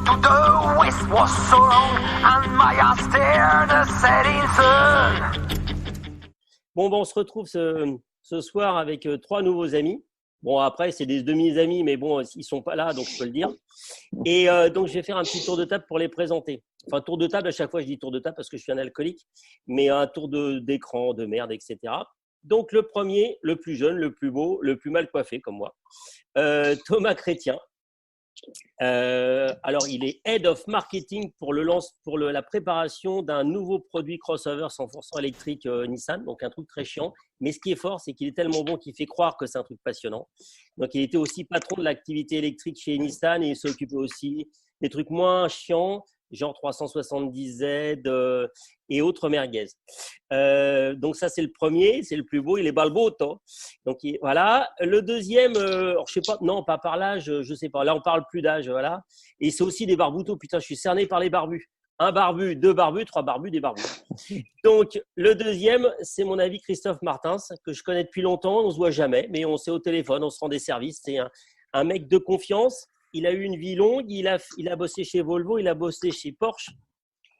to the west was so long, and my eyes stared the setting sun. Bon, on se retrouve ce soir avec 3 nouveaux amis. Bon, après, c'est des demi-amis, mais bon, ils ne sont pas là, donc je peux le dire. Et donc, je vais faire un petit tour de table pour les présenter. Enfin, tour de table, à chaque fois, je dis tour de table parce que je suis un alcoolique, mais un tour d'écran, de merde, etc. Donc, le premier, le plus jeune, le plus beau, le plus mal coiffé, comme moi, Thomas Chrétien. Alors, il est Head of Marketing pour la préparation d'un nouveau produit crossover 100% électrique Nissan, donc un truc très chiant. Mais ce qui est fort, c'est qu'il est tellement bon qu'il fait croire que c'est un truc passionnant. Donc, il était aussi patron de l'activité électrique chez Nissan et il s'occupait aussi des trucs moins chiants, genre 370Z et autres merguez. Donc, ça, c'est le premier, c'est le plus beau, il est balboto. Donc, voilà. Le deuxième, alors, je sais pas, non, pas par l'âge, je sais pas. Là, on parle plus d'âge, voilà. Et c'est aussi des barboutos. Putain, je suis cerné par les barbus. Un barbu, 2 barbus, 3 barbus, des barbus. Donc, le deuxième, c'est mon ami Christophe Martins, que je connais depuis longtemps. On ne se voit jamais, mais on s'est au téléphone, on se rend des services. C'est un mec de confiance. Il a eu une vie longue. Il a bossé chez Volvo, il a bossé chez Porsche.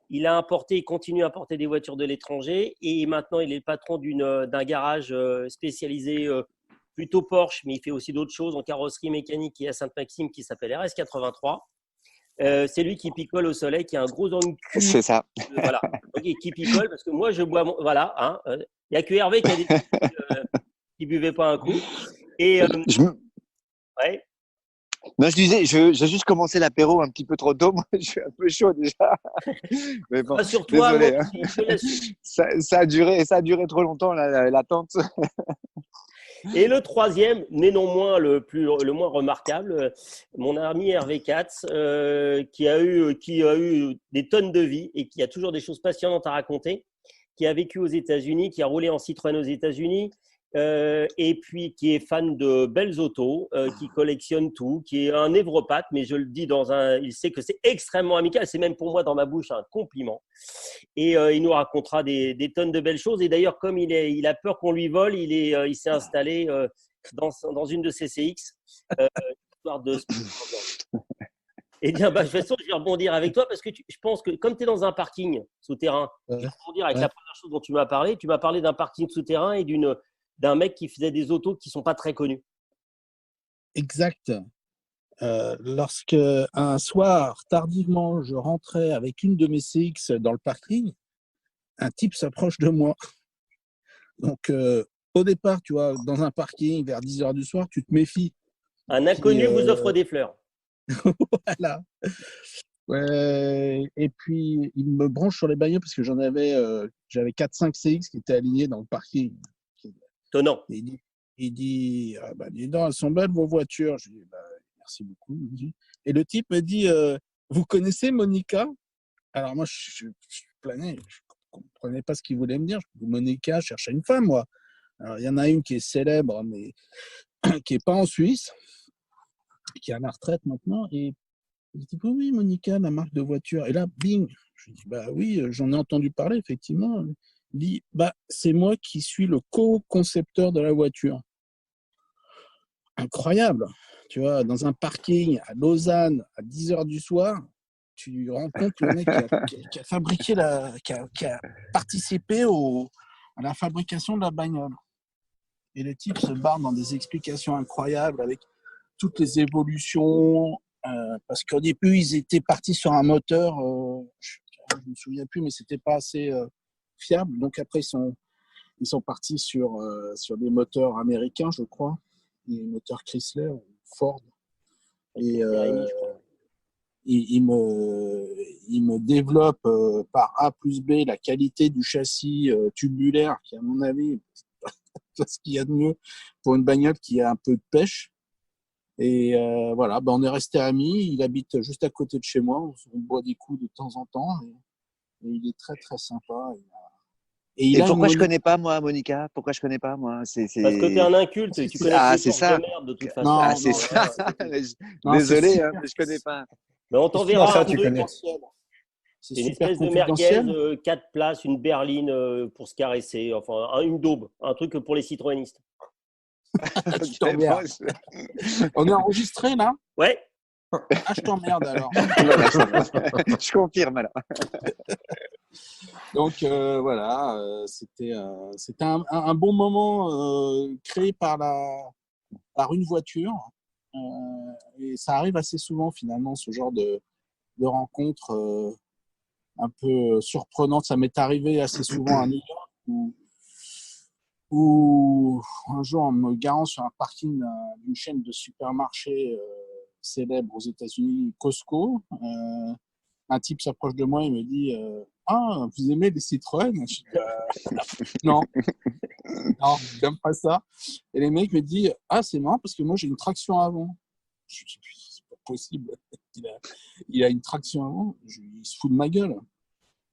Il a importé, il continue à importer des voitures de l'étranger. Et maintenant, il est le patron d'un garage spécialisé plutôt Porsche, mais il fait aussi d'autres choses en carrosserie mécanique et à Sainte-Maxime qui s'appelle RS83. C'est lui qui picole au soleil, qui a un gros encul. C'est ça. Voilà. Donc, qui picole parce que moi, je bois. Voilà. Hein, il n'y a que Hervé qui a des qui ne buvait pas un coup. Et ouais. Non, je disais, j'ai juste commencé l'apéro un petit peu trop tôt. Moi, je suis un peu chaud déjà. Mais bon, Rassure-toi, désolé. moi aussi, ça a duré trop longtemps l'attente. Et le troisième, mais non moins le moins remarquable, mon ami Hervé Katz, qui a eu des tonnes de vie et qui a toujours des choses passionnantes à raconter, qui a vécu aux États-Unis, qui a roulé en Citroën aux États-Unis, et puis qui est fan de belles autos, qui collectionne tout, qui est un névropathe, mais je le dis il sait que c'est extrêmement amical, c'est même pour moi dans ma bouche un compliment. Et il nous racontera des tonnes de belles choses. Et d'ailleurs, comme il a peur qu'on lui vole, il s'est installé dans une de ses CX, histoire de. Et bien, de toute façon, je vais rebondir avec toi parce que je pense que comme tu es dans un parking souterrain, je vais rebondir avec la première chose dont tu m'as parlé. Tu m'as parlé d'un parking souterrain et d'un mec qui faisait des autos qui ne sont pas très connus. Exact. Lorsque un soir, tardivement, je rentrais avec une de mes CX dans le parking, un type s'approche de moi. Donc, au départ, tu vois, dans un parking, vers 10h du soir, tu te méfies. Un inconnu vous offre des fleurs. Voilà. Ouais, et puis, il me branche sur les bagnoles parce que j'avais 4-5 CX qui étaient alignés dans le parking. Étonnant. Il dit ah bah, dis donc, elles sont belles vos voitures. Je dis bah, merci beaucoup. Et le type me dit vous connaissez Monica? Alors moi, je planais, je ne comprenais pas ce qu'il voulait me dire. Monica cherchait une femme, moi. Alors, il y en a une qui est célèbre, mais qui n'est pas en Suisse, qui est à la retraite maintenant. Et il dit oui, Monica, la marque de voiture. Et là, bing, je dis bah oui, j'en ai entendu parler, effectivement. Il dit bah, c'est moi qui suis le co-concepteur de la voiture. Incroyable, tu vois, dans un parking à Lausanne à 10h du soir, tu rencontres le mec qui a fabriqué qui a participé à la fabrication de la bagnole. Et le type se barre dans des explications incroyables avec toutes les évolutions, parce qu'au début, ils étaient partis sur un moteur, je ne me souviens plus, mais c'était pas assez fiable. Donc après, ils sont partis sur des moteurs américains, je crois, des moteurs Chrysler ou Ford. Et il me développe par A plus B la qualité du châssis tubulaire, qui à mon avis, c'est ce qu'il y a de mieux pour une bagnole qui a un peu de pêche. Et voilà, on est restés amis. Il habite juste à côté de chez moi. On boit des coups de temps en temps. Et il est très, très sympa. Et pourquoi je connais pas, moi, Monica? Pourquoi je connais pas, moi? Parce que tu es un inculte. Tu connais c'est ça. de merde, de toute façon. Non, c'est ça. Désolé, mais je connais pas. Mais on t'enverra un tu connais. C'est une espèce de merguez, 4 places, une berline pour se caresser. Enfin, une daube. Un truc pour les citroënistes. On est enregistré, là? Ouais. Ah, je t'emmerde alors. Voilà, ça va. Je confirme alors. Donc voilà, c'était un bon moment créé par une voiture. Et ça arrive assez souvent finalement, ce genre de rencontres un peu surprenantes. Ça m'est arrivé assez souvent à New York où un jour, en me garant sur un parking d'une chaîne de supermarchés célèbre aux États-Unis, Costco, un type s'approche de moi et me dit Ah, vous aimez les Citroën? Je dis non, non, j'aime pas ça. Et les mecs me disent Ah, c'est marrant parce que moi j'ai une traction avant. Je dis C'est pas possible. Il a une traction avant. Il se fout de ma gueule.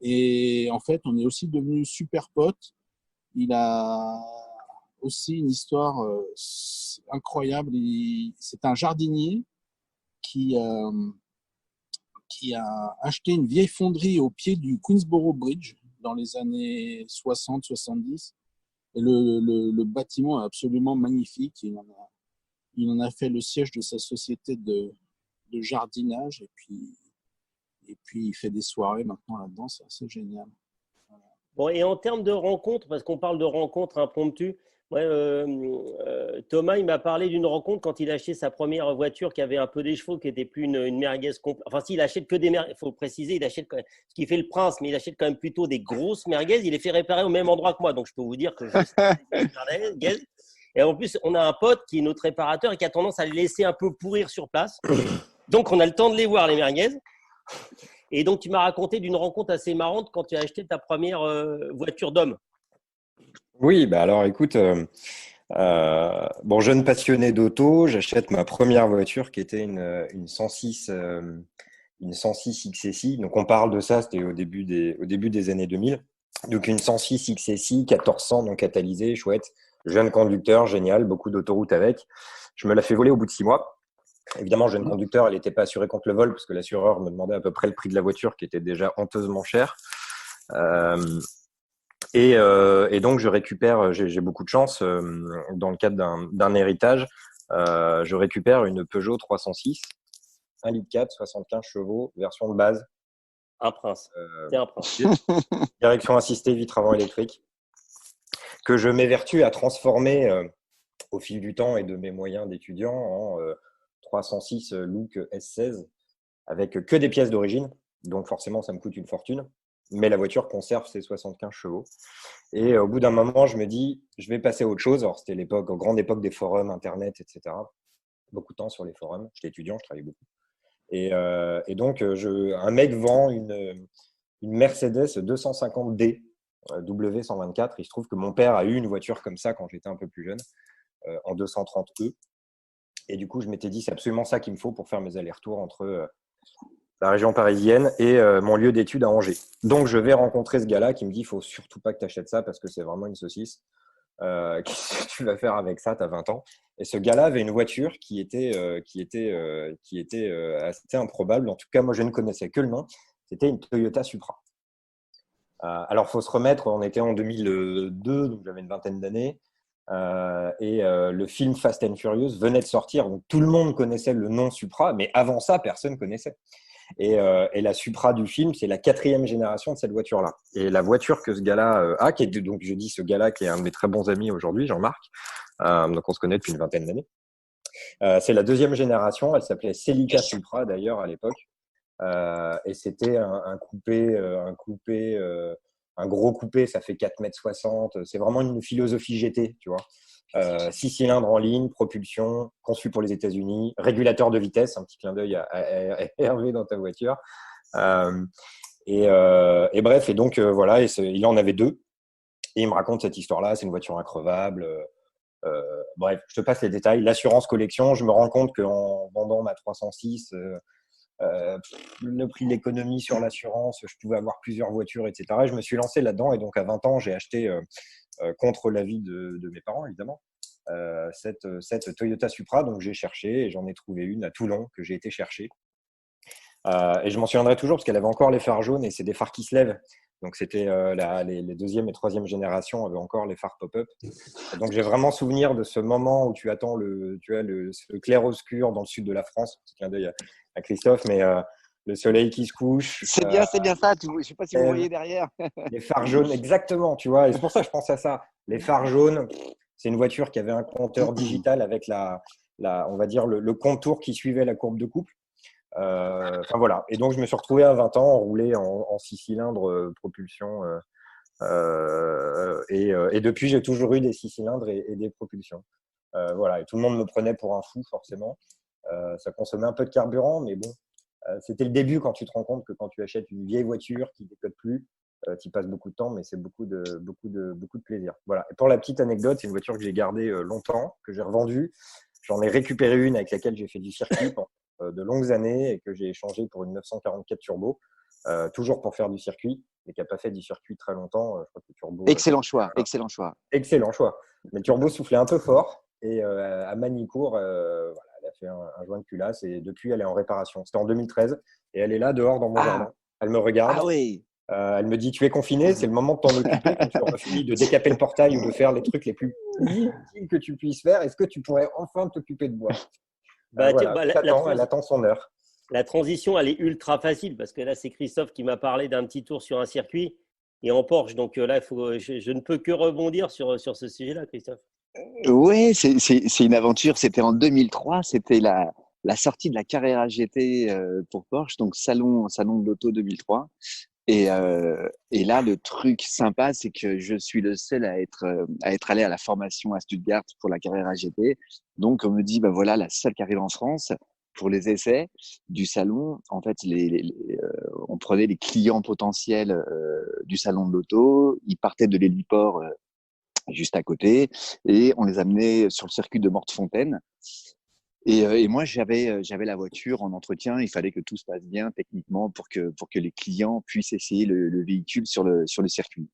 Et en fait, on est aussi devenus super potes. Il a aussi une histoire incroyable. C'est un jardinier qui, qui a acheté une vieille fonderie au pied du Queensboro Bridge dans les années 60-70. Et le bâtiment est absolument magnifique. Il en a fait le siège de sa société de jardinage. Et puis, il fait des soirées maintenant là-dedans. C'est assez génial. Bon, et en termes de rencontres, parce qu'on parle de rencontres impromptues, ouais, Thomas, il m'a parlé d'une rencontre quand il a acheté sa première voiture qui avait un peu des chevaux, qui n'était plus une merguez complète. Enfin, s'il achète que des merguez, il faut préciser, il achète quand même, ce qui fait le prince, mais il achète quand même plutôt des grosses merguez. Il les fait réparer au même endroit que moi, donc je peux vous dire que je sais des merguez. Et en plus, on a un pote qui est notre réparateur et qui a tendance à les laisser un peu pourrir sur place. Donc, on a le temps de les voir, les merguez. Et donc, tu m'as raconté d'une rencontre assez marrante quand tu as acheté ta première voiture d'homme. Oui, bah alors écoute, bon, jeune passionné d'auto, j'achète ma première voiture qui était une 106, une 106 XSI. Donc on parle de ça, c'était au début des années 2000. Donc une 106 XSI, 1400 non catalysée, chouette, jeune conducteur, génial, beaucoup d'autoroutes avec. Je me la fais voler au bout de 6 mois. Évidemment, jeune conducteur, elle n'était pas assurée contre le vol parce que l'assureur me demandait à peu près le prix de la voiture qui était déjà honteusement cher. Et donc, je récupère, j'ai beaucoup de chance dans le cadre d'un héritage. Je récupère une Peugeot 306, 1,4 litre, 75 chevaux, version de base. Un prince. C'est un prince. Direction assistée, vitre avant électrique, que je m'évertue à transformer au fil du temps et de mes moyens d'étudiant en 306 Look S16 avec que des pièces d'origine. Donc, forcément, ça me coûte une fortune. Mais la voiture conserve ses 75 chevaux. Et au bout d'un moment, je me dis, je vais passer à autre chose. Alors, c'était grande époque des forums, Internet, etc. Beaucoup de temps sur les forums. J'étais étudiant, je travaillais beaucoup. Et donc, un mec vend une Mercedes 250D W124. Il se trouve que mon père a eu une voiture comme ça quand j'étais un peu plus jeune, en 230E. Et du coup, je m'étais dit, c'est absolument ça qu'il me faut pour faire mes allers-retours entre la région parisienne et mon lieu d'études à Angers. Donc, je vais rencontrer ce gars-là qui me dit, il ne faut surtout pas que tu achètes ça parce que c'est vraiment une saucisse. Qu'est-ce que tu vas faire avec ça? Tu as 20 ans. Et ce gars-là avait une voiture qui était assez improbable. En tout cas, moi, je ne connaissais que le nom. C'était une Toyota Supra. Alors, il faut se remettre, on était en 2002, donc j'avais une vingtaine d'années. Le film Fast and Furious venait de sortir. Donc, tout le monde connaissait le nom Supra, mais avant ça, personne ne connaissait. Et la Supra du film, c'est la 4e génération de cette voiture-là. Et la voiture que ce gars-là a, qui est donc je dis ce gars-là qui est un de mes très bons amis aujourd'hui, Jean-Marc, donc on se connaît depuis une vingtaine d'années. C'est la 2e génération, elle s'appelait Celica Supra d'ailleurs à l'époque. Et c'était un gros coupé, ça fait 4,60 m. C'est vraiment une philosophie GT, tu vois. 6 cylindres en ligne, propulsion, conçu pour les États-Unis, régulateur de vitesse, un petit clin d'œil à Hervé dans ta voiture. Bref, et donc voilà, il en avait 2. Et il me raconte cette histoire-là, c'est une voiture increvable. Bref, je te passe les détails. L'assurance collection, je me rends compte qu'en vendant ma 306, le prix de l'économie sur l'assurance, je pouvais avoir plusieurs voitures, etc. Et je me suis lancé là-dedans. Et donc, à 20 ans, j'ai acheté, contre l'avis de mes parents, évidemment, cette Toyota Supra. Donc, j'ai cherché et j'en ai trouvé une à Toulon que j'ai été chercher. Et je m'en souviendrai toujours parce qu'elle avait encore les phares jaunes et c'est des phares qui se lèvent. Donc, c'était les deuxième et troisième générations avaient encore les phares pop-up. Donc, j'ai vraiment souvenir de ce moment où tu attends le clair-obscur dans le sud de la France. Petit clin d'œil à Christophe, mais le soleil qui se couche. C'est bien ça. Je ne sais pas si vous voyez derrière. Les phares jaunes, exactement, tu vois. Et c'est pour ça que je pense à ça. Les phares jaunes, c'est une voiture qui avait un compteur digital avec on va dire le contour qui suivait la courbe de couple. Enfin voilà. Et donc je me suis retrouvé à 20 ans roulé en 6 cylindres propulsion. Et depuis, j'ai toujours eu des 6 cylindres et des propulsions. Voilà. Et tout le monde me prenait pour un fou, forcément. Ça consommait un peu de carburant, mais bon, c'était le début quand tu te rends compte que quand tu achètes une vieille voiture qui ne décode plus, tu y passes beaucoup de temps, mais c'est beaucoup de plaisir. Voilà. Et pour la petite anecdote, c'est une voiture que j'ai gardée longtemps, que j'ai revendue. J'en ai récupéré une avec laquelle j'ai fait du circuit pendant de longues années et que j'ai échangée pour une 944 turbo, toujours pour faire du circuit, mais qui n'a pas fait du circuit très longtemps. Je crois que le turbo, Excellent choix. Excellent choix. Mais le turbo soufflait un peu fort et à Magny-Cours, voilà, elle a fait un joint de culasse et depuis, elle est en réparation. C'était en 2013 et elle est là dehors dans mon jardin. Elle me regarde. Ah oui. Elle me dit, tu es confiné, c'est le moment de t'en occuper quand tu auras fini de décaper le portail ou de faire les trucs les plus inutiles que tu puisses faire. Est-ce que tu pourrais enfin t'occuper de moi? Voilà, elle attend son heure. La transition, elle est ultra facile parce que là, c'est Christophe qui m'a parlé d'un petit tour sur un circuit et en Porsche. Donc là, je ne peux que rebondir sur ce sujet-là, Christophe. Oui, c'est une aventure. C'était en 2003. C'était la sortie de la Carrera GT pour Porsche, donc salon de l'auto 2003. Et là, le truc sympa, c'est que je suis le seul à être allé à la formation à Stuttgart pour la Carrera GT. Donc, on me dit, ben voilà, la seule qui arrive en France pour les essais du salon. En fait, on prenait les clients potentiels du salon de l'auto. Ils partaient de l'héliport juste à côté et on les amenait sur le circuit de Mortefontaine. Et moi, j'avais la voiture en entretien. Il fallait que tout se passe bien techniquement pour que les clients puissent essayer le véhicule sur le circuit.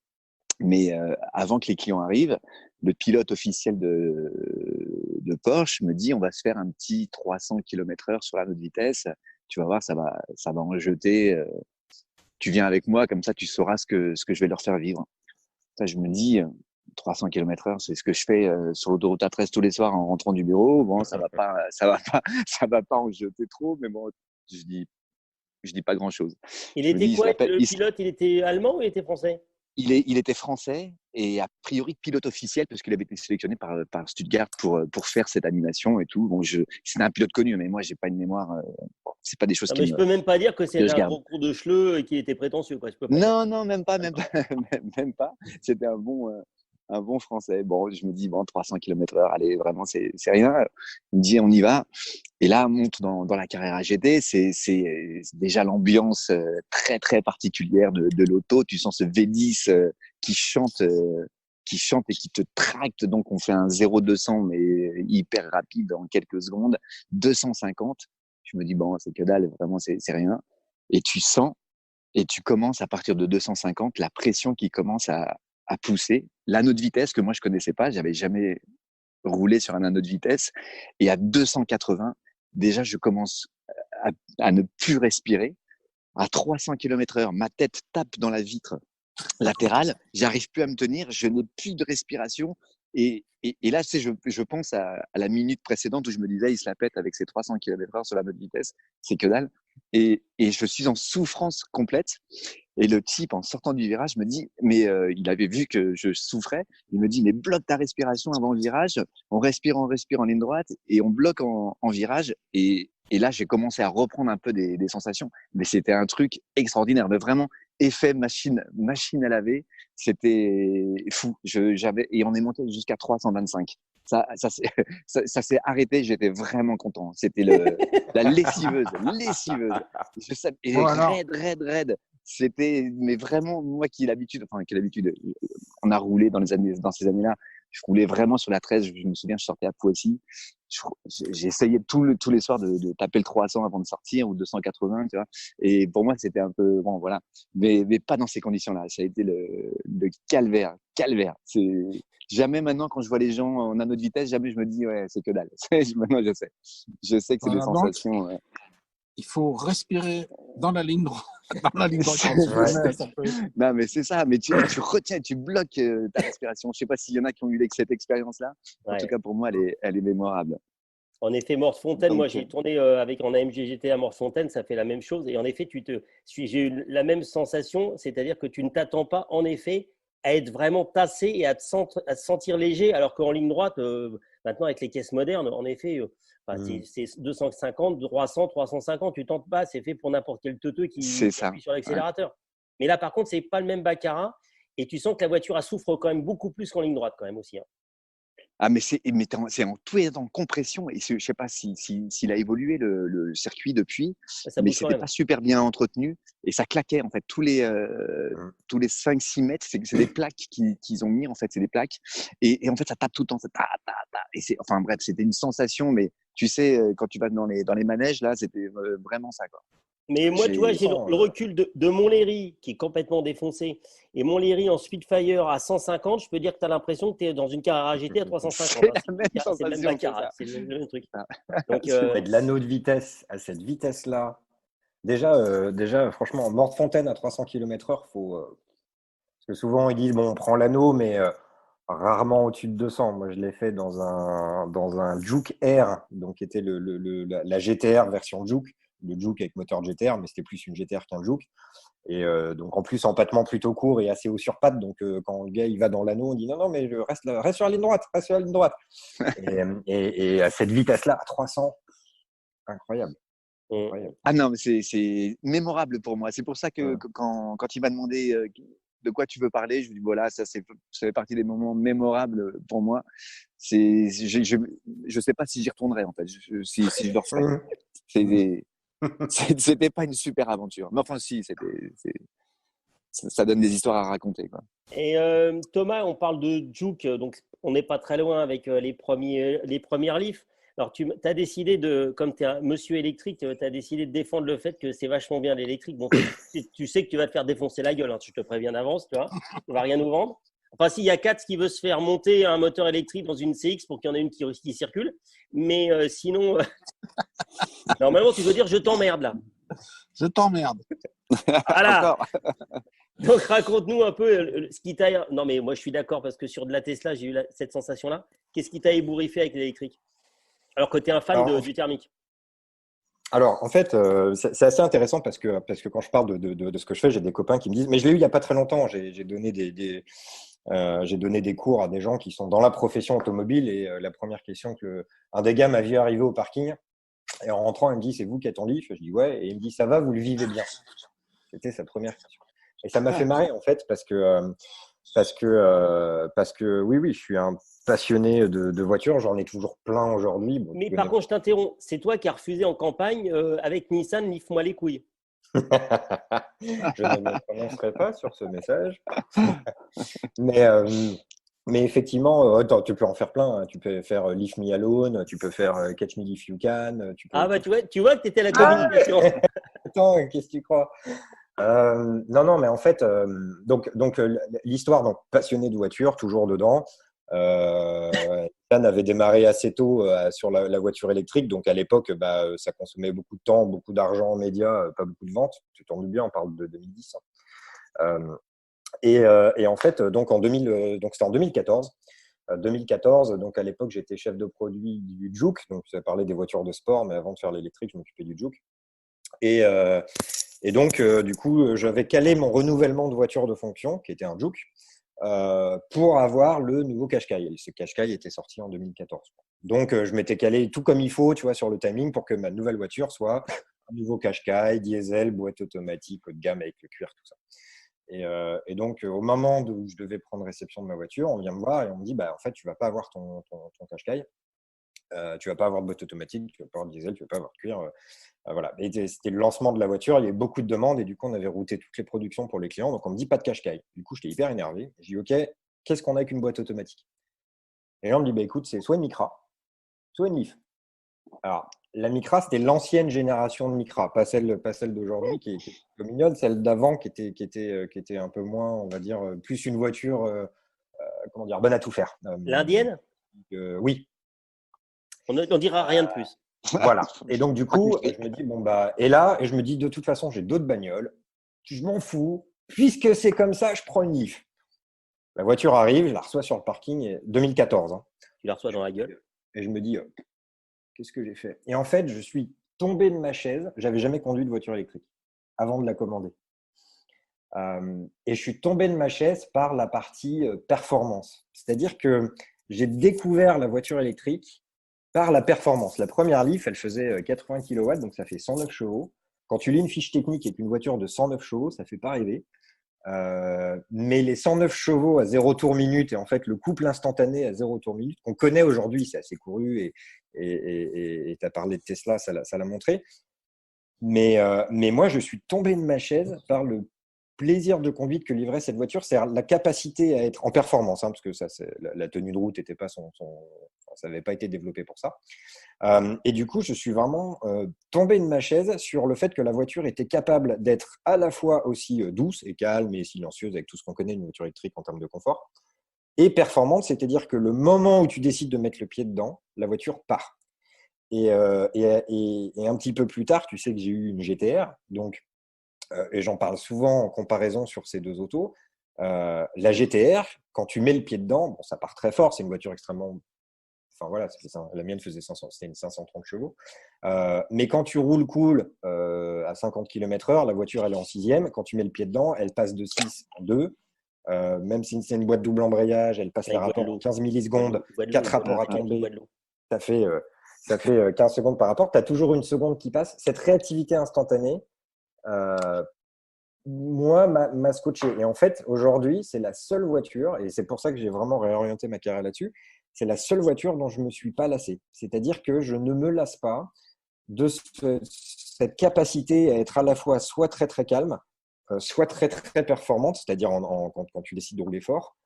Mais avant que les clients arrivent, le pilote officiel de Porsche me dit on va se faire un petit 300 km/h sur la note vitesse. Tu vas voir, ça va en jeter. Tu viens avec moi, comme ça tu sauras ce que je vais leur faire vivre. Ça, je me dis 300 km/h, c'est ce que je fais sur l'autoroute A13 tous les soirs en rentrant du bureau. Bon, ça va pas en jeter trop, mais bon, je dis pas grand chose. Il était quoi, le pilote? Il était allemand ou il était français? Il était français et a priori pilote officiel parce qu'il avait été sélectionné par Stuttgart pour faire cette animation et tout. Bon, c'était un pilote connu, mais moi j'ai pas une mémoire. C'est pas des choses mais je peux même pas dire que c'était un concours de chleux et qu'il était prétentieux, quoi. Non, même pas. Même pas. C'était un bon français. Bon, je me dis, 300 km/h, allez, vraiment, c'est rien. Il me dit, on y va. Et là, on monte dans la Carrera GT. C'est déjà l'ambiance très, très particulière de l'auto. Tu sens ce V10 qui chante et qui te tracte. Donc, on fait un 0-200, mais hyper rapide en quelques secondes. 250. Je me dis, bon, c'est que dalle, vraiment, c'est rien. Et tu sens, et tu commences à partir de 250, la pression qui commence à pousser. L'anneau de vitesse que moi je connaissais pas, j'avais jamais roulé sur un anneau de vitesse. Et à 280, déjà je commence à ne plus respirer. À 300 km/h, ma tête tape dans la vitre latérale. J'arrive plus à me tenir. Je n'ai plus de respiration. Et là, je pense à la minute précédente où je me disais, il se la pète avec ses 300 km/h sur l'anneau de vitesse. C'est que dalle. Et je suis en souffrance complète. Et le type, en sortant du virage, me dit, mais il avait vu que je souffrais. Il me dit, mais bloque ta respiration avant le virage. On respire en ligne droite et on bloque en virage. Et là, j'ai commencé à reprendre un peu des sensations. Mais c'était un truc extraordinaire. Mais vraiment, effet machine à laver. C'était fou. Et on est monté jusqu'à 325. Ça s'est arrêté. J'étais vraiment content. C'était la lessiveuse. Je sais, et raide. C'était, mais vraiment, moi qui ai l'habitude, on a roulé dans ces années-là. Je roulais vraiment sur la 13. Je me souviens, je sortais à Poissy. J'ai essayé tous les soirs de taper le 300 avant de sortir ou 280, tu vois. Et pour moi, c'était un peu, bon, voilà. Mais pas dans ces conditions-là. Ça a été le calvaire. C'est jamais maintenant, quand je vois les gens en anneau de vitesse, jamais je me dis, ouais, c'est que dalle. Maintenant, je sais que c'est des sensations. Il faut respirer dans la ligne droite. Dans la ligne droite, quand tu Ouais. connais, ça peut- Non, mais c'est ça. Mais tu retiens, tu bloques ta respiration. Je sais pas s'il y en a qui ont eu cette expérience-là. En tout Ouais. cas, pour moi, elle est mémorable. En effet, Morse-Fontaine, moi Donc, j'ai tourné en AMG GT à Morse-Fontaine, ça fait la même chose. Et en effet, j'ai eu la même sensation, c'est-à-dire que tu ne t'attends pas, en effet, à être vraiment tassé et à te sentir léger, alors qu'en ligne droite, maintenant avec les caisses modernes, en effet, c'est 250, 300, 350, tu tentes pas, c'est fait pour n'importe quel teuteux c'est qui ça. appuie sur Ouais. l'accélérateur. Mais là, par contre, c'est pas le même baccarat et tu sens que la voiture elle souffre quand même beaucoup plus qu'en ligne droite, quand même aussi, hein. Ah, mais c'est en tout est en compression. Et je sais pas s'il a évolué le circuit depuis, Ça mais bouge quand c'était même. pas super bien entretenu. Et ça claquait, en fait, tous les 5-6 mètres. C'est des plaques qu'ils ont mis, en fait. C'est des plaques. Et en fait, ça tape tout le temps. Ça tape, tape, tape. Et enfin, bref, c'était une sensation. Mais tu sais, quand tu vas dans les manèges, là, c'était vraiment ça, quoi. Mais moi, tu vois, j'ai le Sans, recul de Montlhéry qui est complètement défoncé et Montlhéry en Spitfire à 150. Je peux dire que tu as l'impression que tu es dans une Carrara GT à 350. C'est la même C'est le même sensation, c'est baccarat, ça. c'est le même truc. Ah. Donc, mais de l'anneau de vitesse à cette vitesse-là, déjà, franchement, Morte-Fontaine à 300 km/h, parce que souvent ils disent, bon, on prend l'anneau, mais rarement au-dessus de 200. Moi, je l'ai fait dans un Juke Air, donc qui était la GTR version Juke, le Juke avec moteur GTR, mais c'était plus une GTR qu'un Juke. Et donc en plus, empattement plutôt court et assez haut sur patte. Donc quand le gars il va dans l'anneau, on dit non, mais reste sur la ligne droite, reste sur la ligne droite. Et à cette vitesse-là, à 300, incroyable. Incroyable. Ah non, mais c'est mémorable pour moi. C'est pour ça que Ouais. quand il m'a demandé de quoi tu veux parler, je lui dis voilà, ça fait partie des moments mémorables pour moi. Je sais pas si j'y retournerai en fait, si je le referai. C'était pas une super aventure. Mais enfin si, ça donne des histoires à raconter, quoi. et Thomas, on parle de Juke, donc on n'est pas très loin avec les premières Leaf. Alors, tu as décidé comme tu es un monsieur électrique, tu as décidé de défendre le fait que c'est vachement bien l'électrique. Bon, tu sais que tu vas te faire défoncer la gueule, hein, je te préviens d'avance, tu vois. On va rien nous vendre. Enfin, s'il y a Katz qui veut se faire monter un moteur électrique dans une CX pour qu'il y en ait une qui circule. Mais sinon, normalement, tu veux dire je t'emmerde là. Je t'emmerde. Voilà. Encore. Donc, raconte-nous un peu ce qui t'a. Non, mais moi, je suis d'accord parce que sur de la Tesla, j'ai eu cette sensation-là. Qu'est-ce qui t'a ébouriffé avec l'électrique? Alors que tu es un fan du thermique. Alors, en fait, c'est assez intéressant parce que quand je parle de ce que je fais, j'ai des copains qui me disent, mais je l'ai eu il n'y a pas très longtemps, j'ai donné des cours à des gens qui sont dans la profession automobile et la première question que un des gars m'a vu arriver au parking et en rentrant, il me dit, c'est vous qui êtes en Leaf? Je dis, ouais. Et il me dit, ça va, vous le vivez bien? C'était sa première question. Et ça m'a fait marrer, en fait, parce que oui, je suis un passionné de voitures. J'en ai toujours plein aujourd'hui. Bon, Mais par contre, je t'interromps. C'est toi qui as refusé en campagne avec Nissan, Liffe-moi les couilles. Je ne me prononcerai pas sur ce message. Mais effectivement, tu peux en faire plein, hein. Tu peux faire Leave Me Alone, tu peux faire Catch Me If You Can. Ah bah tu vois que tu étais la communication. Attends, qu'est-ce que tu crois? Non, mais en fait, donc l'histoire, donc passionné de voiture, toujours dedans. Nissan avait démarré assez tôt sur la voiture électrique, donc à l'époque, ça consommait beaucoup de temps, beaucoup d'argent en médias, pas beaucoup de ventes. Tu t'en doutes bien, on parle de 2010. Et en fait, donc c'était en 2014. 2014, donc à l'époque, j'étais chef de produit du Juke, donc ça parlait des voitures de sport, mais avant de faire l'électrique, je m'occupais du Juke. Et donc, du coup, j'avais calé mon renouvellement de voiture de fonction, qui était un Juke, pour avoir le nouveau Qashqai. Et ce Qashqai était sorti en 2014. Donc, je m'étais calé tout comme il faut, tu vois, sur le timing pour que ma nouvelle voiture soit un nouveau Qashqai, diesel, boîte automatique, haut de gamme avec le cuir, tout ça. Et donc, au moment où je devais prendre réception de ma voiture, on vient me voir et on me dit, en fait, tu vas pas avoir ton Qashqai. Tu vas pas avoir de boîte automatique, tu vas pas avoir de diesel, tu vas pas avoir de cuir. Voilà. Et c'était le lancement de la voiture, il y avait beaucoup de demandes et du coup, on avait routé toutes les productions pour les clients. Donc, on me dit pas de Qashqai. Du coup, j'étais hyper énervé. Je dis, OK, qu'est-ce qu'on a avec une boîte automatique? Et là, on me dit, écoute, c'est soit une Micra, soit une Leaf. Alors, la Micra, c'était l'ancienne génération de Micra, pas celle d'aujourd'hui qui est un peu mignonne, celle d'avant qui était un peu moins, on va dire, plus une voiture, bonne à tout faire. L'indienne? Oui. On dira rien de plus. Voilà. Et donc, du coup, je me dis, bon, bah, et je me dis, de toute façon, j'ai d'autres bagnoles. Je m'en fous. Puisque c'est comme ça, je prends une Leaf. La voiture arrive, je la reçois sur le parking, 2014. Hein. Tu la reçois dans la gueule. Et je me dis, qu'est-ce que j'ai fait? Et en fait, je suis tombé de ma chaise. J'avais jamais conduit de voiture électrique avant de la commander. Et je suis tombé de ma chaise par la partie performance. C'est-à-dire que j'ai découvert la voiture électrique par la performance. La première Leaf, elle faisait 80 kW, donc ça fait 109 chevaux. Quand tu lis une fiche technique avec une voiture de 109 chevaux, ça ne fait pas rêver. Mais les 109 chevaux à 0 tour minute et en fait le couple instantané à 0 tour minute, qu'on connaît aujourd'hui, c'est assez couru et tu as parlé de Tesla, ça l'a montré. Mais moi, je suis tombé de ma chaise par le plaisir de conduite que livrait cette voiture, c'est la capacité à être en performance, hein, parce que ça, la tenue de route n'était pas ça n'avait pas été développé pour ça. Et du coup, je suis vraiment tombé de ma chaise sur le fait que la voiture était capable d'être à la fois aussi douce et calme et silencieuse avec tout ce qu'on connaît d'une voiture électrique en termes de confort, et performante, c'est-à-dire que le moment où tu décides de mettre le pied dedans, la voiture part. Et un petit peu plus tard, tu sais que j'ai eu une GTR, donc et j'en parle souvent en comparaison sur ces deux autos. La GTR, quand tu mets le pied dedans, bon, ça part très fort. C'est une voiture extrêmement. Enfin voilà, la mienne faisait 500, c'était une 530 chevaux. Mais quand tu roules cool à 50 km/h, la voiture elle est en sixième. Quand tu mets le pied dedans, elle passe de 6 en 2. Même si c'est une boîte double embrayage, elle passe les rapports en 15 millisecondes, 4 rapports à tomber. Ça fait 15 secondes par rapport. Tu as toujours une seconde qui passe. Cette réactivité instantanée, moi, m'a scotché. Et en fait, aujourd'hui, c'est la seule voiture, et c'est pour ça que j'ai vraiment réorienté ma carrière là-dessus, c'est la seule voiture dont je ne me suis pas lassé. C'est-à-dire que je ne me lasse pas de cette capacité à être à la fois soit très très calme, soit très très performante, c'est-à-dire quand tu décides de rouler fort,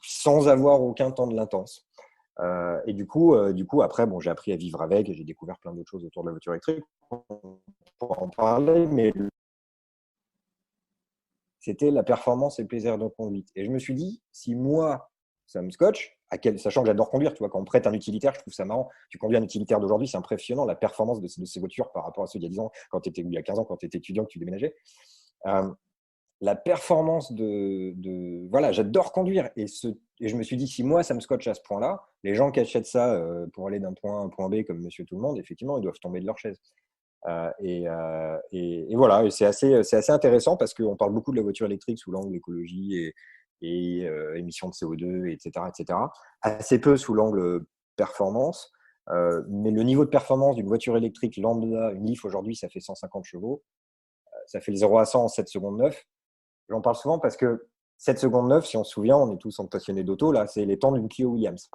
sans avoir aucun temps de latence. Et du coup, après, bon, j'ai appris à vivre avec et j'ai découvert plein d'autres choses autour de la voiture électrique. Pour en parler, mais c'était la performance et le plaisir de conduite. Et je me suis dit, si moi, ça me scotche, sachant que j'adore conduire, tu vois, quand on prête un utilitaire, je trouve ça marrant. Tu conduis un utilitaire d'aujourd'hui, c'est impressionnant la performance de ces voitures par rapport à ceux d'il y a 10 ans, il y a 15 ans, quand tu étais étudiant, que tu déménageais. La performance voilà, j'adore conduire. Et je me suis dit, si moi, ça me scotche à ce point-là, les gens qui achètent ça pour aller d'un point A à un point B comme monsieur tout le monde, effectivement, ils doivent tomber de leur chaise. Et voilà, et c'est assez intéressant parce qu'on parle beaucoup de la voiture électrique sous l'angle écologie et émissions de CO2, etc. Assez peu sous l'angle performance. Mais le niveau de performance d'une voiture électrique lambda, une Leaf aujourd'hui, ça fait 150 chevaux. Ça fait le 0 à 100 en 7 secondes 9. J'en parle souvent parce que 7 secondes 9, si on se souvient, on est tous passionnés d'auto, là, c'est les temps d'une Clio Williams.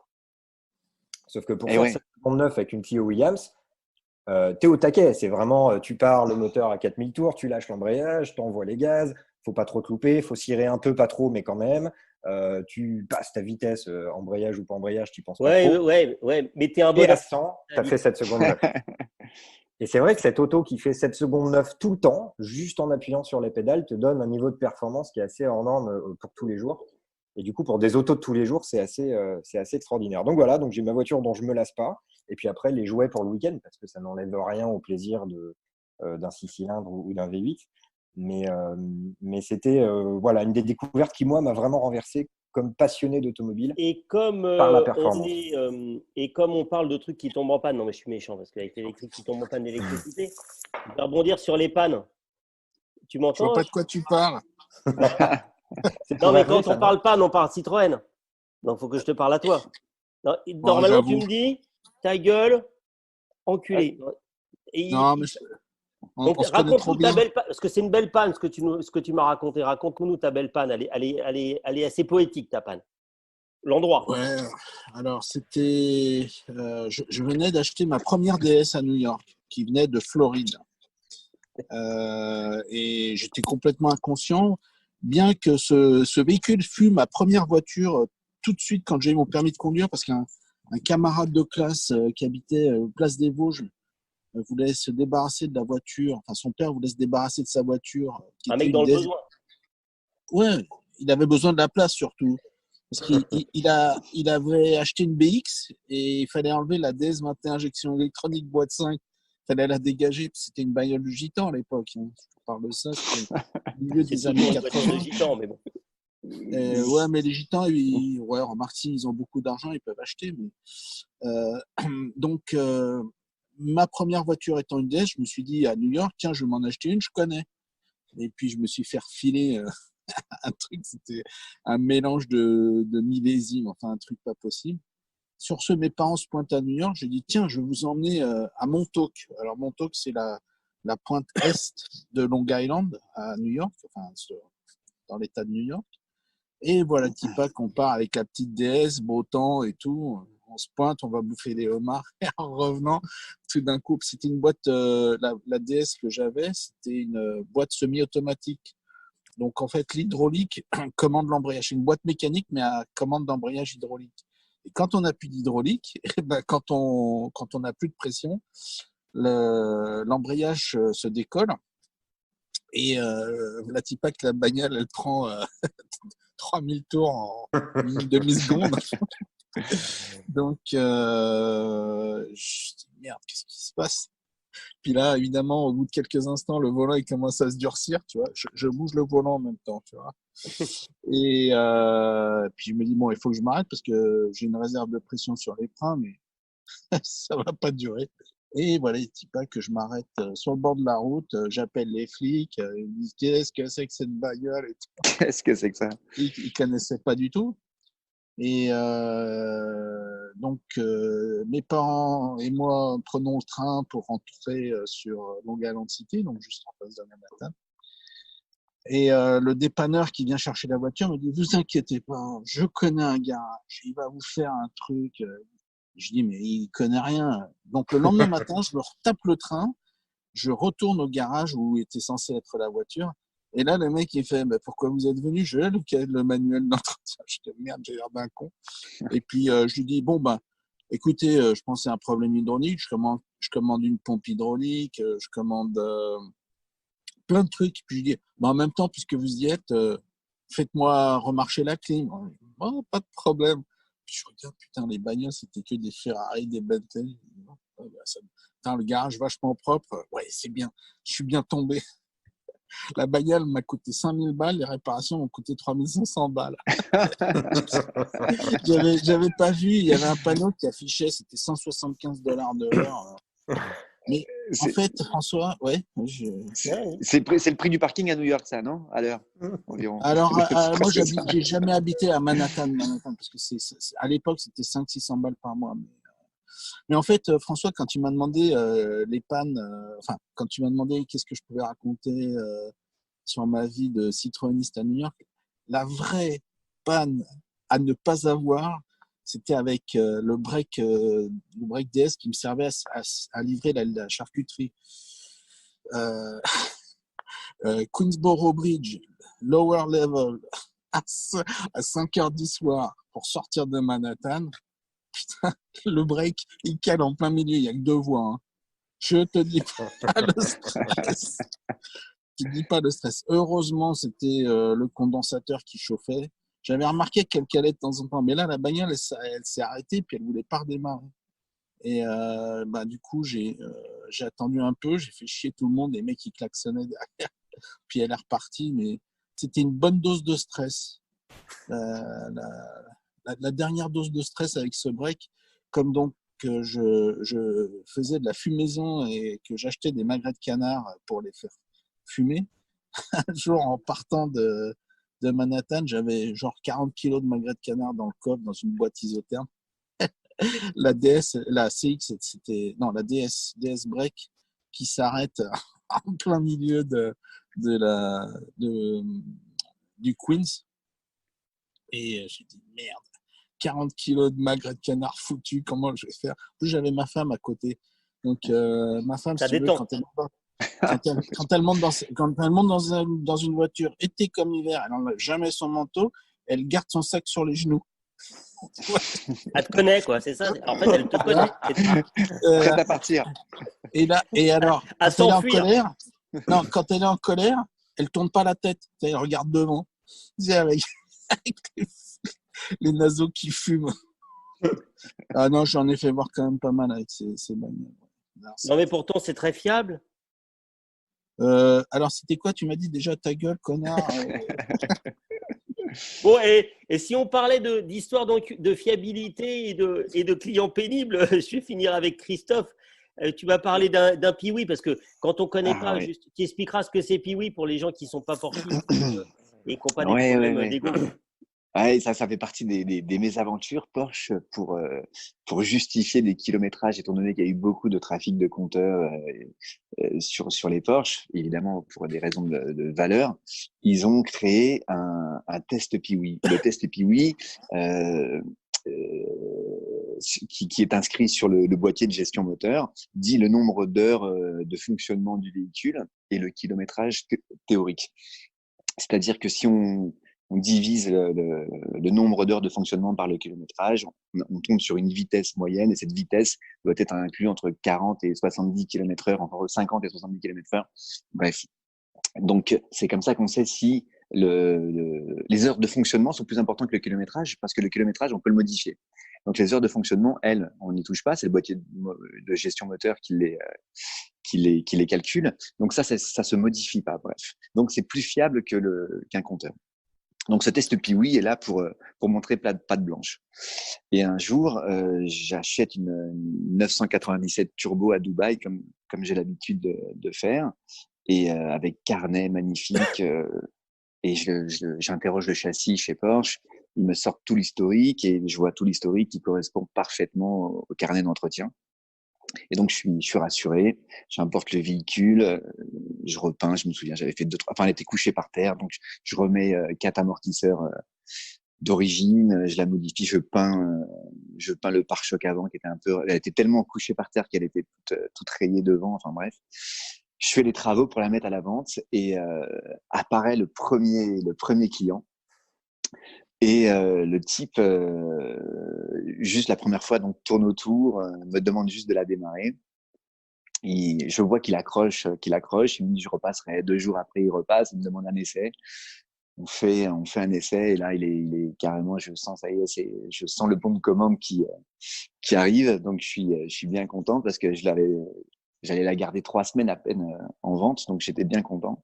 Sauf que pour faire 7 secondes 9 avec une Clio Williams, t'es au taquet. C'est vraiment, tu pars le moteur à 4000 tours, tu lâches l'embrayage, tu envoies les gaz, faut pas trop te louper, faut cirer un peu, pas trop, mais quand même. Tu passes ta vitesse, embrayage ou pas embrayage, tu penses pas trop. Ouais, mais t'es un bon. Et à 100, tu as fait 7 secondes 9. Et c'est vrai que cette auto qui fait 7 secondes 9 tout le temps, juste en appuyant sur les pédales, te donne un niveau de performance qui est assez hors norme pour tous les jours. Et du coup, pour des autos de tous les jours, c'est assez extraordinaire. Donc voilà, donc j'ai ma voiture dont je ne me lasse pas. Et puis après, les jouets pour le week-end, parce que ça n'enlève rien au plaisir d'un 6 cylindres ou d'un V8. Mais c'était voilà, une des découvertes qui, moi, m'a vraiment renversé comme passionné d'automobile. Et comme, par la performance. Et comme on parle de trucs qui tombent en panne, non mais je suis méchant parce qu'avec l'électrique qui tombe en panne d'électricité, je vais rebondir sur les pannes. Tu Je m'entends? vois pas de quoi tu parles. Non mais quand on parle panne, on parle Citroën. Donc il faut que je te parle à toi. Normalement, tu me dis ta gueule, enculé. Non, mais donc raconte-nous ta belle panne, parce que c'est une belle panne ce que tu m'as raconté. Raconte-nous ta belle panne. Elle est assez poétique ta panne. L'endroit. Ouais, alors c'était. Je venais d'acheter ma première DS à New York, qui venait de Floride. Et j'étais complètement inconscient, bien que ce véhicule fut ma première voiture tout de suite quand j'ai eu mon permis de conduire, parce qu'un camarade de classe qui habitait Place des Vosges voulait se débarrasser de la voiture, enfin son père voulait se débarrasser de sa voiture. Un mec dans le besoin. Ouais, il avait besoin de la place surtout. Parce il avait acheté une BX et il fallait enlever la DS21 injection électronique boîte 5. Il fallait la dégager. C'était une bagnole du gitan à l'époque. Hein. Je parle de ça, c'était au milieu C'est des toujours années une voiture de 80. gitan, mais bon. Ouais, mais les gitans, ouais, remarque, s'ils ont beaucoup d'argent, ils peuvent acheter. Mais, euh, donc, ma première voiture étant une DS, je me suis dit à New York, tiens, je vais m'en acheter une, je connais. Et puis, je me suis fait refiler un truc, c'était un mélange de millésimes, enfin, un truc pas possible. Sur ce, mes parents se pointent à New York. J'ai dit, tiens, je vais vous emmener à Montauk. Alors, Montauk, c'est la pointe est de Long Island, à New York, enfin, dans l'état de New York. Et voilà, Tipa, qu'on part avec la petite DS, beau temps et tout. On se pointe, on va bouffer des homards. Et en revenant, tout d'un coup, c'était une boîte, la DS que j'avais, c'était une boîte semi-automatique. Donc, en fait, l'hydraulique commande l'embrayage. C'est une boîte mécanique, mais à commande d'embrayage hydraulique. Et quand on n'a plus d'hydraulique, quand on n'a plus de pression, l'embrayage se décolle. Et la Tipac, la bagnole, elle prend 3000 tours en une demi-seconde. Donc, je dis, merde, qu'est-ce qui se passe? Puis là, évidemment, au bout de quelques instants, le volant, il commence à se durcir, tu vois. Je bouge le volant en même temps, tu vois. Et puis, je me dis, bon, il faut que je m'arrête parce que j'ai une réserve de pression sur les freins, mais ça va pas durer. Et voilà, il dit pas que je m'arrête sur le bord de la route, j'appelle les flics, ils me disent qu'est-ce que c'est que cette bagnole et tout. Qu'est-ce que c'est que ça? Ils connaissaient pas du tout. Et donc, mes parents et moi prenons le train pour rentrer sur Long Island City, donc juste en face de Manhattan. Et le dépanneur qui vient chercher la voiture me dit, vous inquiétez pas, je connais un garage, il va vous faire un truc. Je dis, mais il connaît rien. Donc, le lendemain matin, je me retape le train, je retourne au garage où était censé être la voiture. Et là, le mec, il fait, pourquoi vous êtes venu? Je vais le manuel d'entretien. Je dis, merde, j'ai l'air d'un con. Et puis, je lui dis, bon, écoutez, je pense que c'est un problème hydraulique. Je commande une pompe hydraulique, je commande plein de trucs. Puis, je dis, en même temps, puisque vous y êtes, faites-moi remarcher la clim. Oh, pas de problème. Puis je regarde, putain, les bagnoles, c'était que des Ferrari, des Bentley. Putain, le garage vachement propre. Ouais, c'est bien. Je suis bien tombé. La bagnole m'a coûté 5000 balles, les réparations m'ont coûté 3500 balles. J'avais pas vu, il y avait un panneau qui affichait, c'était $175 de l'heure. Mais en fait, François, ouais. C'est le prix du parking à New York, ça, non? À l'heure, environ. Alors, moi, j'ai jamais habité à Manhattan, parce que à l'époque, c'était 500-600 balles par mois. Mais en fait, François, quand tu m'as demandé les pannes, quand tu m'as demandé qu'est-ce que je pouvais raconter sur ma vie de citroëniste à New York, la vraie panne à ne pas avoir, c'était avec le break DS qui me servait à livrer la charcuterie. Queensboro Bridge, lower level, à 5 heures du soir pour sortir de Manhattan. Putain, le break, il cale en plein milieu, il n'y a que 2 voies. Hein. Je te dis pas le stress. Je te dis pas le stress. Heureusement, c'était le condensateur qui chauffait. J'avais remarqué qu'elle calait de temps en temps, mais là, la bagnole, elle s'est arrêtée puis elle voulait pas redémarrer. Et du coup, j'ai attendu un peu, j'ai fait chier tout le monde, les mecs qui klaxonnaient derrière. Puis elle est repartie, mais c'était une bonne dose de stress. La dernière dose de stress avec ce break, comme donc je faisais de la fumaison et que j'achetais des magrets de canard pour les faire fumer, un jour en partant de Manhattan, j'avais genre 40 kilos de magrets de canard dans le coffre, dans une boîte isotherme. La CX, la DS Break qui s'arrête en plein milieu du Queens. Et j'ai dit, merde, 40 kilos de magret de canard foutu, comment je vais faire? En plus, j'avais ma femme à côté. Donc, ma femme, si tu veux, quand elle monte dans une voiture, été comme hiver, elle n'enlève jamais son manteau, elle garde son sac sur les genoux. Elle te connaît, quoi, c'est ça. En fait, elle te connaît. Prête à partir. Et alors, à s'enfuir. Quand elle est en colère, elle tourne pas la tête. Elle regarde devant. Avec les naseaux qui fument. Ah non, j'en ai fait voir quand même pas mal avec ces bagnoles. Non, mais pourtant, c'est très fiable. Alors, c'était quoi? Tu m'as dit déjà ta gueule, connard. Bon, et si on parlait d'histoire de fiabilité et de clients pénibles, je vais finir avec Christophe. Tu vas parler d'un Piwi parce que quand on ne connaît pas, ouais. juste, tu expliqueras ce que c'est Piwi pour les gens qui ne sont pas portifs et qui n'ont pas des Ouais, problèmes ouais. d'ego. Ouais, ça fait partie des mésaventures Porsche pour justifier des kilométrages, étant donné qu'il y a eu beaucoup de trafic de compteurs sur les Porsche, évidemment pour des raisons de valeur. Ils ont créé un test Piwi. Le test Piwi, qui est inscrit sur le boîtier de gestion moteur, dit le nombre d'heures de fonctionnement du véhicule et le kilométrage théorique. C'est-à-dire que si on divise le nombre d'heures de fonctionnement par le kilométrage, on tombe sur une vitesse moyenne et cette vitesse doit être inclue entre 40 et 70 km/h, entre 50 et 70 km/h. Bref. Donc, c'est comme ça qu'on sait si les heures de fonctionnement sont plus importantes que le kilométrage, parce que le kilométrage, on peut le modifier. Donc, les heures de fonctionnement, elles, on n'y touche pas. C'est le boîtier de gestion moteur qui les calcule. Donc, ça se modifie pas. Bref. Donc, c'est plus fiable qu'un compteur. Donc, ce test Piwi est là pour montrer patte blanche. Et un jour, j'achète une 997 Turbo à Dubaï, comme j'ai l'habitude de faire, et avec carnet magnifique. Et j'interroge le châssis chez Porsche. Ils me sortent tout l'historique et je vois tout l'historique qui correspond parfaitement au carnet d'entretien. Et donc, je suis rassuré. J'importe le véhicule, je repeins. Je me souviens, j'avais fait elle était couchée par terre. Donc, je remets 4 amortisseurs d'origine. Je la modifie. Je peins le pare-choc avant qui était elle était tellement couchée par terre qu'elle était toute rayée devant. Enfin, bref. Je fais les travaux pour la mettre à la vente et apparaît le premier client. Et le type, juste la première fois, donc tourne autour, me demande juste de la démarrer. Je vois qu'il accroche. Il me dit je repasserai. 2 jours après, il repasse. Il me demande un essai. On fait un essai et là, il est carrément. Je sens ça y est, je sens le bon de commande qui arrive. Donc je suis bien content parce que j'allais la garder 3 semaines à peine en vente, donc j'étais bien content.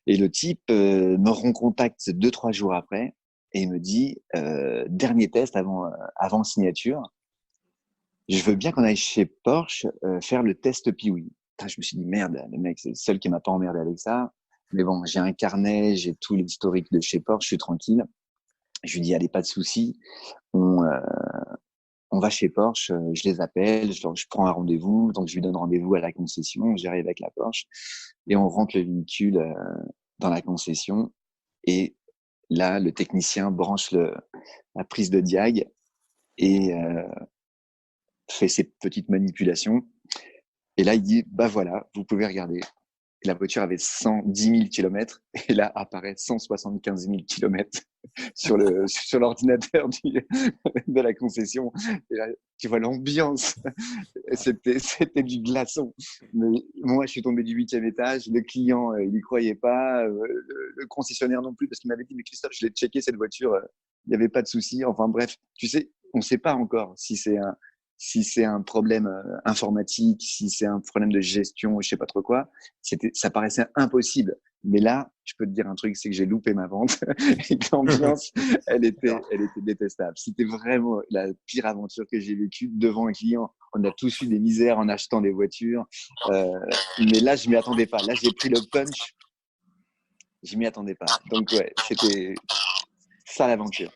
Et le type me recontacte 2-3 jours après et il me dit dernier test avant signature. Je veux bien qu'on aille chez Porsche faire le test Piwi. Je me suis dit merde, le mec c'est le seul qui m'a pas emmerdé avec ça. Mais bon, j'ai un carnet, j'ai tout l'historique de chez Porsche, je suis tranquille. Je lui dis allez, pas de souci. On va chez Porsche, je les appelle, je prends un rendez-vous, donc je lui donne rendez-vous à la concession, j'arrive avec la Porsche et on rentre le véhicule dans la concession et là, le technicien branche la prise de diag et fait ses petites manipulations et là, il dit bah voilà, vous pouvez regarder. Et la voiture avait 110 000 km et là apparaît 175 000 km sur l'ordinateur de la concession. Et là, tu vois l'ambiance. C'était du glaçon. Mais moi, je suis tombé du 8e étage. Le client, il n'y croyait pas. Le concessionnaire non plus, parce qu'il m'avait dit, mais Christophe, je l'ai checké cette voiture. Il n'y avait pas de souci. Enfin bref, tu sais, on ne sait pas encore si c'est un problème informatique, si c'est un problème de gestion, je sais pas trop quoi. Ça paraissait impossible. Mais là, je peux te dire un truc, c'est que j'ai loupé ma vente et que l'ambiance, elle était détestable. C'était vraiment la pire aventure que j'ai vécue devant un client. On a tous eu des misères en achetant des voitures. Mais là, je m'y attendais pas. Là, j'ai pris le punch. Je m'y attendais pas. Donc, ouais, c'était ça l'aventure.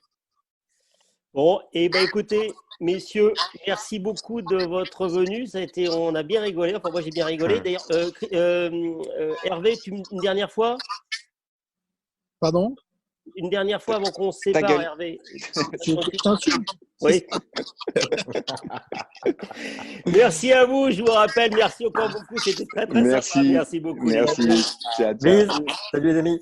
Bon, et ben écoutez, messieurs, merci beaucoup de votre venue. On a bien rigolé. Enfin, moi, j'ai bien rigolé. D'ailleurs, Hervé, une dernière fois. Pardon? Une dernière fois avant qu'on se sépare, Hervé. Je t'insulte. Oui. Merci à vous. Je vous rappelle, merci encore beaucoup. C'était très, très sympa. Merci beaucoup. Merci. Les gars. Ciao. Salut les amis.